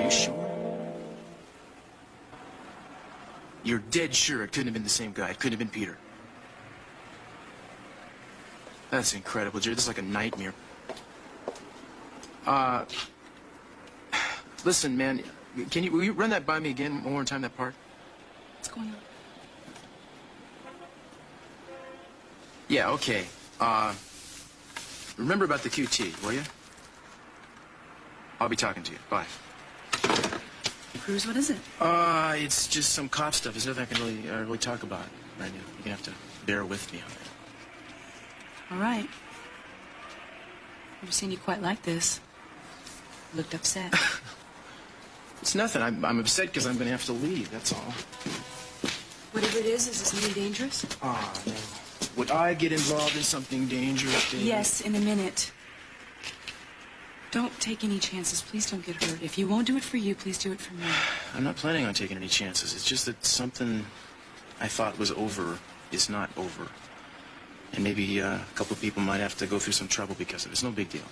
you sure? You're dead sure it couldn't have been the same guy. It couldn't have been Peter. That's incredible, Jerry. This is like a nightmare. Listen, man, will you run that by me again one more time, that part? What's going on? Yeah, okay. Remember about the QT, will you? I'll be talking to you. Bye. Cruz, what is it? It's just some cop stuff. There's nothing I can really talk about right now. You're gonna have to bear with me on that. All right. Never seen you quite like this. You looked upset. It's nothing. I'm upset because I'm gonna have to leave. That's all. Whatever it is this really dangerous? Oh, no. Would I get involved in something dangerous, David? Yes, in a minute. Don't take any chances. Please don't get hurt. If you won't do it for you, please do it for me. I'm not planning on taking any chances. It's just that something I thought was over is not over. And maybe a couple of people might have to go through some trouble because of it. It's no big deal.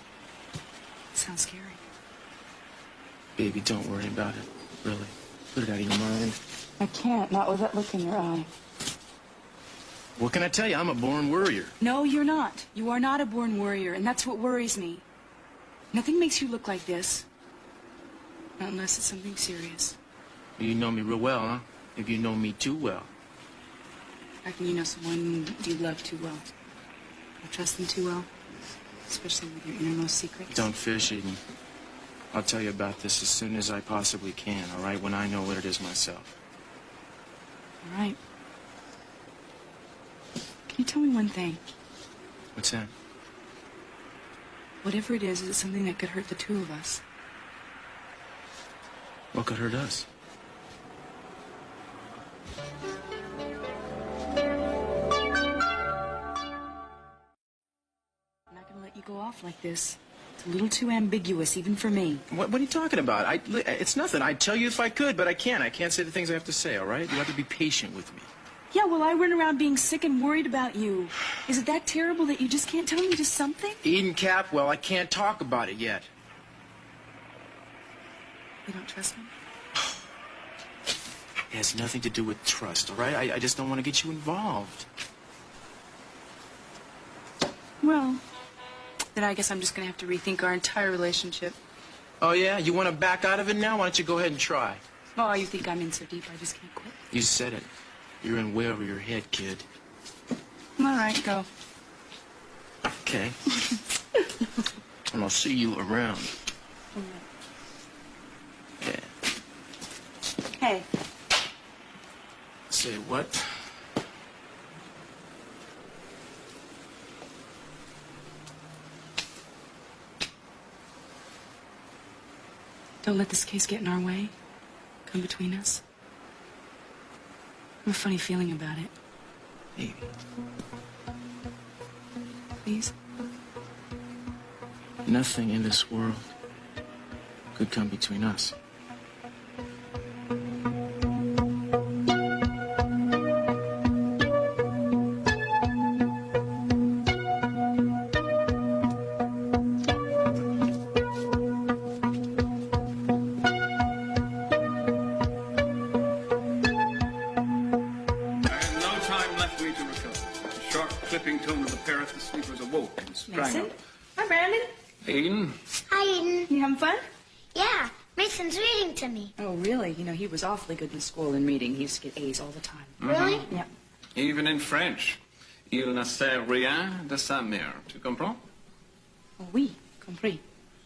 Sounds scary. Baby, don't worry about it. Really. Put it out of your mind. I can't, not with that look in your eye. What can I tell you? I'm a born worrier. No, you're not. You are not a born worrier, and that's what worries me. Nothing makes you look like this. Not unless it's something serious. You know me real well, huh? Maybe you know me too well. How can you know someone you love too well? Or trust them too well? Especially with your innermost secrets? Don't fish, Eden. I'll tell you about this as soon as I possibly can, all right? When I know what it is myself. All right. Can you tell me one thing? What's that? Whatever it is it something that could hurt the two of us? What could hurt us? I'm not going to let you go off like this. It's a little too ambiguous, even for me. What are you talking about? It's nothing. I'd tell you if I could, but I can't. I can't say the things I have to say, all right? You have to be patient with me. Yeah, well, I run around being sick and worried about you. Is it that terrible that you just can't tell me just something? Eden Capwell, I can't talk about it yet. You don't trust me? It has nothing to do with trust, all right? I just don't want to get you involved. Well, then I guess I'm just going to have to rethink our entire relationship. Oh, yeah? You want to back out of it now? Why don't you go ahead and try? Oh, you think I'm in so deep I just can't quit? You said it. You're in way over your head, kid. All right, go. Okay. And I'll see you around. Yeah. Hey. Say what? Don't let this case get in our way. Come between us. I have a funny feeling about it. Amy. Please? Nothing in this world could come between us. Clipping tone of the parrot, the sleepers awoke and sprang Mason? up. Hi, Brandon. Eden? Hi, Eden. You having fun? Yeah, Mason's reading to me. Oh, really? You know, he was awfully good in school in reading. He used to get A's all the time. Really? Yeah. Even in French. Il ne sait rien de sa mère. Tu comprends? Oh, oui, compris.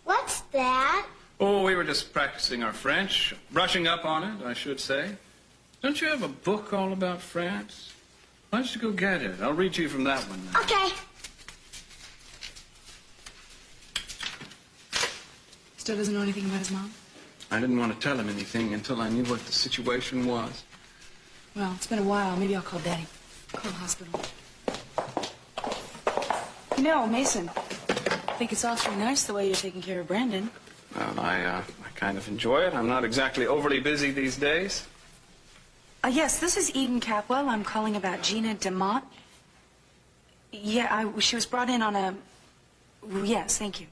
What's that? Oh, we were just practicing our French. Brushing up on it, I should say. Don't you have a book all about France? Why don't you go get it? I'll read to you from that one. Okay. Still doesn't know anything about his mom? I didn't want to tell him anything until I knew what the situation was. Well, it's been a while. Maybe I'll call Daddy. Call the hospital. You know, Mason, I think it's awfully nice the way you're taking care of Brandon. Well, I kind of enjoy it. I'm not exactly overly busy these days. Yes, this is Eden Capwell. I'm calling about Gina DeMott. Yeah, she was brought in on a... Yes, thank you.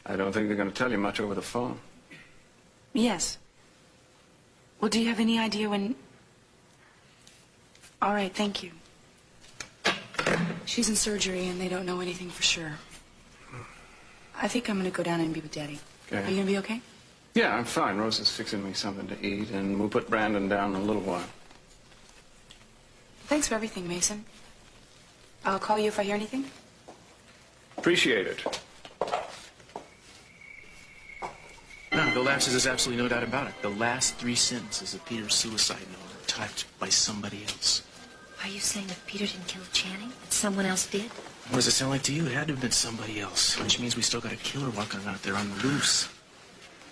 I don't think they're going to tell you much over the phone. Yes. Well, do you have any idea when... All right, thank you. She's in surgery and they don't know anything for sure. I think I'm going to go down and be with Daddy. Okay. Are you going to be okay? Yeah, I'm fine. Rose is fixing me something to eat, and we'll put Brandon down in a little while. Thanks for everything, Mason. I'll call you if I hear anything. Appreciate it. No, the lapses, there's absolutely no doubt about it. The last 3 sentences of Peter's suicide note are typed by somebody else. Are you saying that Peter didn't kill Channing? That someone else did? What does it sound like to you? It had to have been somebody else, which means we still got a killer walking out there on the loose.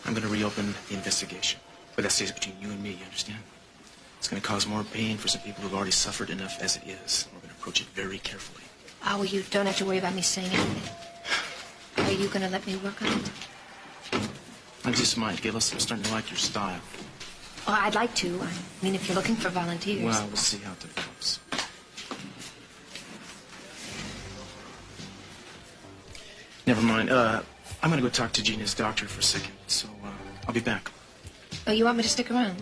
I'm going to reopen the investigation. But that stays between you and me, you understand? It's going to cause more pain for some people who've already suffered enough as it is. We're going to approach it very carefully. Oh, well, you don't have to worry about me saying anything. Are you going to let me work on it? I just might, Gillis. I'm starting to like your style. Oh, I'd like to. I mean, if you're looking for volunteers. Well, we'll see how it develops. Never mind. I'm going to go talk to Gina's doctor for a second, so I'll be back. Oh, you want me to stick around?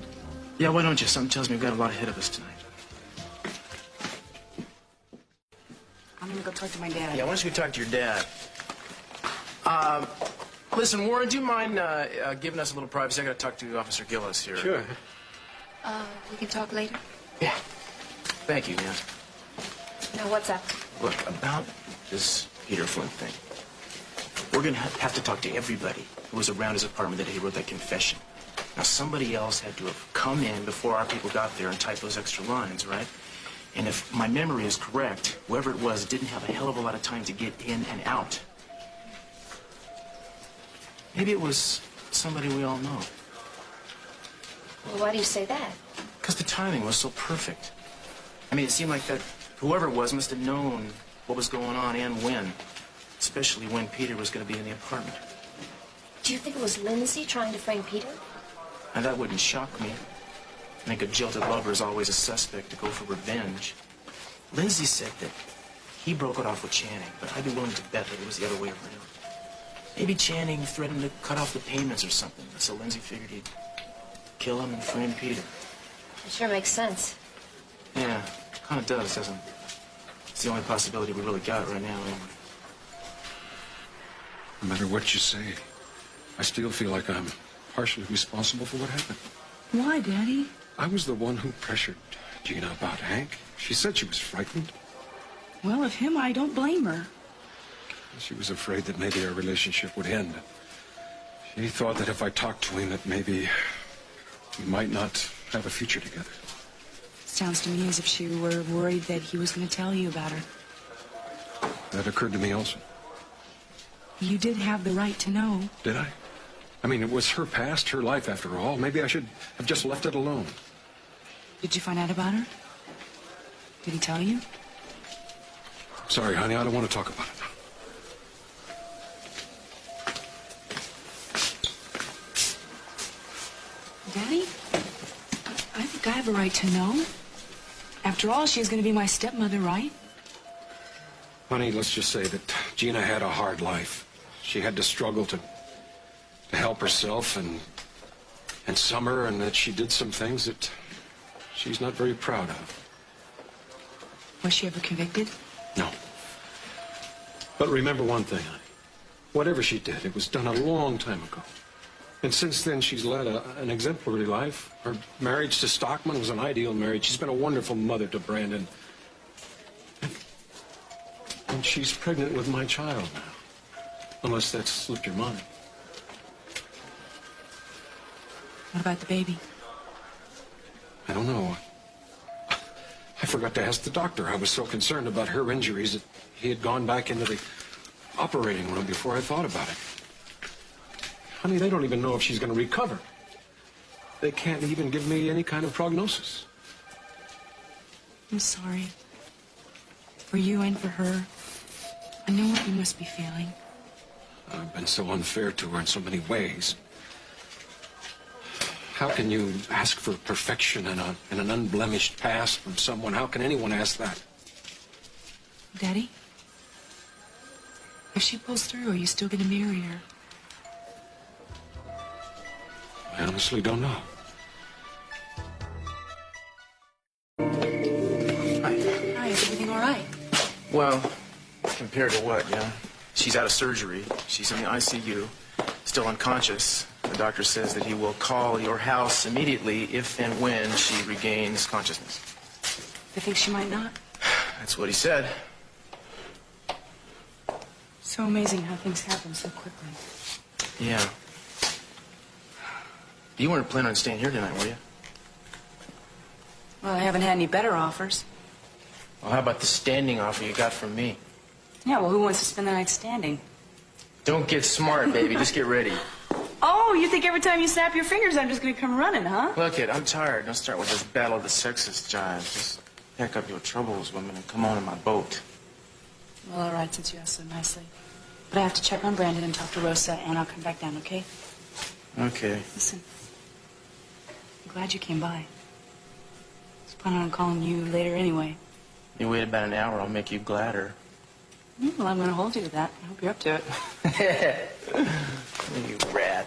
Yeah, why don't you? Something tells me we've got a lot ahead of us tonight. I'm going to go talk to my dad. Yeah, why don't you go talk to your dad? Listen, Warren, do you mind giving us a little privacy? I got to talk to Officer Gillis here. Sure. We can talk later. Yeah. Thank you, yeah. Now, what's up? Look, about this Peter Flint thing. We're going to have to talk to everybody who was around his apartment that he wrote that confession. Now, somebody else had to have come in before our people got there and typed those extra lines, right? And if my memory is correct, whoever it was didn't have a hell of a lot of time to get in and out. Maybe it was somebody we all know. Well, why do you say that? Because the timing was so perfect. I mean, it seemed like that whoever it was must have known what was going on and when. Especially when Peter was going to be in the apartment. Do you think it was Lindsay trying to frame Peter? And that wouldn't shock me. I think a jilted lover is always a suspect to go for revenge. Lindsay said that he broke it off with Channing, but I'd be willing to bet that it was the other way around. Maybe Channing threatened to cut off the payments or something, so Lindsay figured he'd kill him and frame Peter. It sure makes sense. Yeah, kind of does, doesn't it? It's the only possibility we really got right now, anyway. No matter what you say, I still feel like I'm partially responsible for what happened. Why, Daddy? I was the one who pressured Gina about Hank. She said she was frightened. Well, of him, I don't blame her. She was afraid that maybe our relationship would end. She thought that if I talked to him, that maybe we might not have a future together. Sounds to me as if she were worried that he was going to tell you about her. That occurred to me also. You did have the right to know. Did I? I mean, it was her past, her life, after all. Maybe I should have just left it alone. Did you find out about her? Did he tell you? Sorry, honey, I don't want to talk about it now. Daddy? I think I have a right to know. After all, she's going to be my stepmother, right? Honey, let's just say that Gina had a hard life. She had to struggle to help herself and Summer, and that she did some things that she's not very proud of. Was she ever convicted? No. But remember one thing, honey. Whatever she did, it was done a long time ago. And since then, she's led an exemplary life. Her marriage to Stockman was an ideal marriage. She's been a wonderful mother to Brandon. And she's pregnant with my child now. Unless that's slipped your mind. What about the baby? I don't know. I forgot to ask the doctor. I was so concerned about her injuries that he had gone back into the operating room before I thought about it. Honey, they don't even know if she's going to recover. They can't even give me any kind of prognosis. I'm sorry. For you and for her. I know what you must be feeling. I've been so unfair to her in so many ways. How can you ask for perfection and an unblemished past from someone? How can anyone ask that? Daddy? If she pulls through, are you still going to marry her? I honestly don't know. Hi, is everything all right? Well, compared to what, yeah? She's out of surgery. She's in the ICU, still unconscious. The doctor says that he will call your house immediately if and when she regains consciousness. I think she might not. That's what he said. So amazing how things happen so quickly. Yeah. You weren't planning on staying here tonight, were you? Well, I haven't had any better offers. Well, how about the standing offer you got from me? Yeah, well, who wants to spend the night standing? Don't get smart, baby. Just get ready. Oh, you think every time you snap your fingers, I'm just going to come running, huh? Look, kid, I'm tired. Don't start with this battle of the sexist jive. Just pack up your troubles, women, and come on in my boat. Well, all right, since you asked so nicely. But I have to check on Brandon and talk to Rosa, and I'll come back down, okay? Okay. Listen, I'm glad you came by. I was planning on calling you later anyway. You wait about an hour, I'll make you gladder. Well, I'm going to hold you to that. I hope you're up to it. You rat.